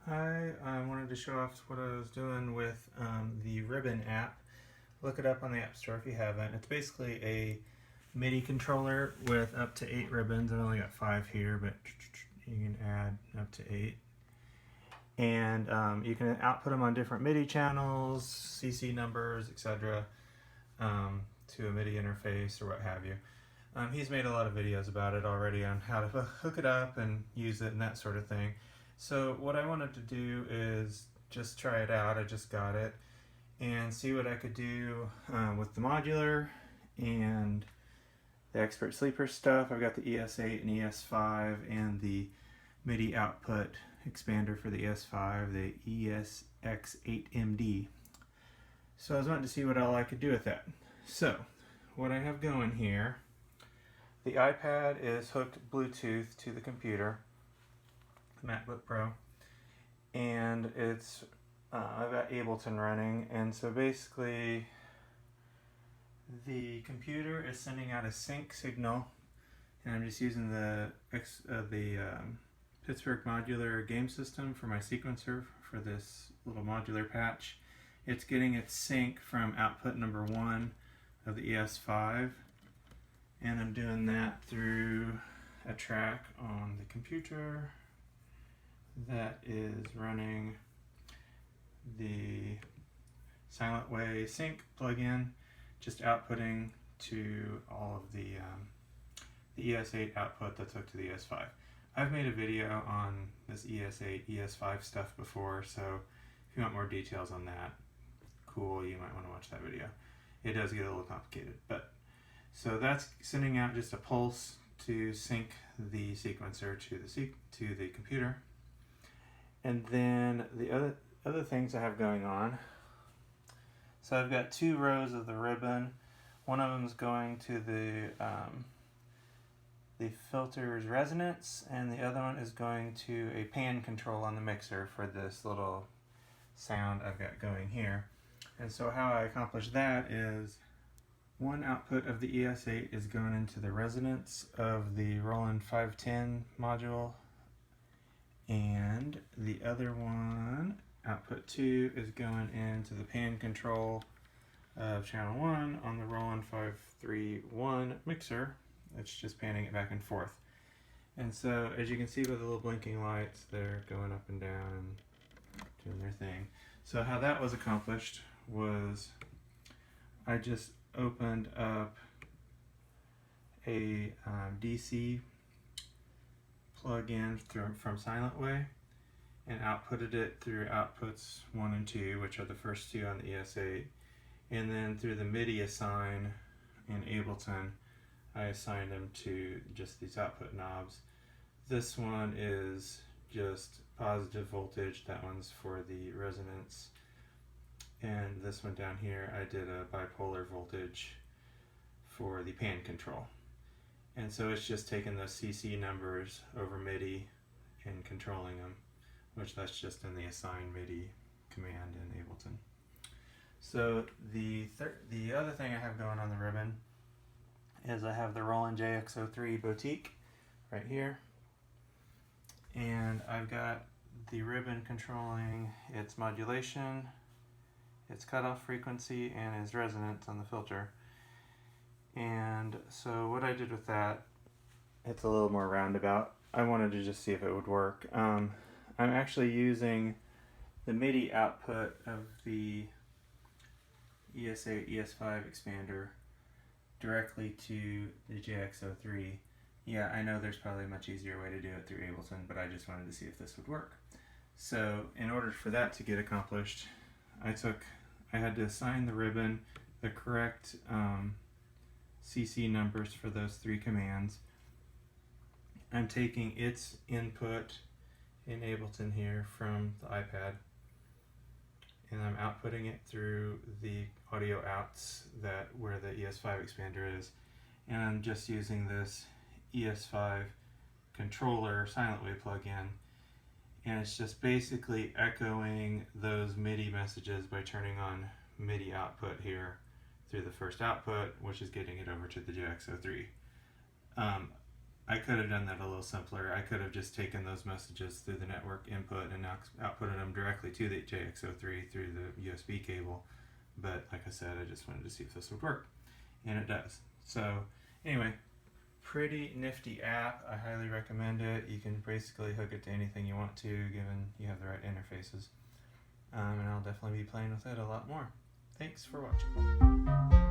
Hi, I wanted to show off what I was doing with the Ribn app. Look it up on the App Store if you haven't. It's basically a MIDI controller with up to 8 ribbons. I've only got 5 here, but you can add up to 8. And you can output them on different MIDI channels, CC numbers, etc. To a MIDI interface or what have you. He's made a lot of videos about it already on how to hook it up and use it and that sort of thing. So what I wanted to do is just try it out. I just got it and see what I could do with the modular and the expert sleeper stuff. I've got the ES8 and ES5 and the MIDI output expander for the ES5, the ESX8MD. So I was wanting to see what all I could do with that. So what I have going here, the iPad is hooked Bluetooth to the computer, the MacBook Pro, and it's I've got Ableton running, and so basically the computer is sending out a sync signal, and I'm just using the Pittsburgh Modular Game System for my sequencer for this little modular patch. It's getting its sync from output number 1 of the ES5, and I'm doing that through a track on the computer that is running the Silent Way sync plugin, just outputting to all of the ES8 output that's hooked to the ES5. I've made a video on this ES8, ES5 stuff before, so if you want more details on that, cool, you might want to watch that video. It does get a little complicated, but so that's sending out just a pulse to sync the sequencer to the computer. And then the other things I have going on. So I've got 2 rows of the Ribn. One of them is going to the filter's resonance, and the other one is going to a pan control on the mixer for this little sound I've got going here. And so how I accomplish that is one output of the ES8 is going into the resonance of the Roland 510 module, and the other one, output 2, is going into the pan control of channel 1 on the Roland 531 mixer. It's just panning it back and forth. And so as you can see by the little blinking lights, they're going up and down and doing their thing. So how that was accomplished was I just opened up a DC plug-in from Silent Way and outputted it through outputs 1 and 2, which are the first 2 on the ES8, and then through the MIDI assign in Ableton, I assigned them to just these output knobs. This one is just positive voltage, that one's for the resonance, and this one down here I did a bipolar voltage for the pan control. And so it's just taking those CC numbers over MIDI and controlling them, which that's just in the assign MIDI command in Ableton. So the other thing I have going on the Ribn is I have the Roland JX-03 Boutique right here, and I've got the Ribn controlling its modulation, its cutoff frequency, and its resonance on the filter. And so what I did with that, it's a little more roundabout. I wanted to just see if it would work. I'm actually using the MIDI output of the ES8, ES5 expander directly to the JX-03. Yeah, I know there's probably a much easier way to do it through Ableton, but I just wanted to see if this would work. So in order for that to get accomplished, I had to assign the Ribn the correct CC numbers for those 3 commands. I'm taking its input in Ableton here from the iPad, and I'm outputting it through the audio outs where the ES5 expander is, and I'm just using this ES5 controller Silent Way plugin, and it's just basically echoing those MIDI messages by turning on MIDI output here through the first output, which is getting it over to the JX-03. I could have done that a little simpler. I could have just taken those messages through the network input and outputted them directly to the JX-03 through the USB cable. But like I said, I just wanted to see if this would work. And it does. So anyway, pretty nifty app. I highly recommend it. You can basically hook it to anything you want to, given you have the right interfaces. And I'll definitely be playing with it a lot more. Thanks for watching.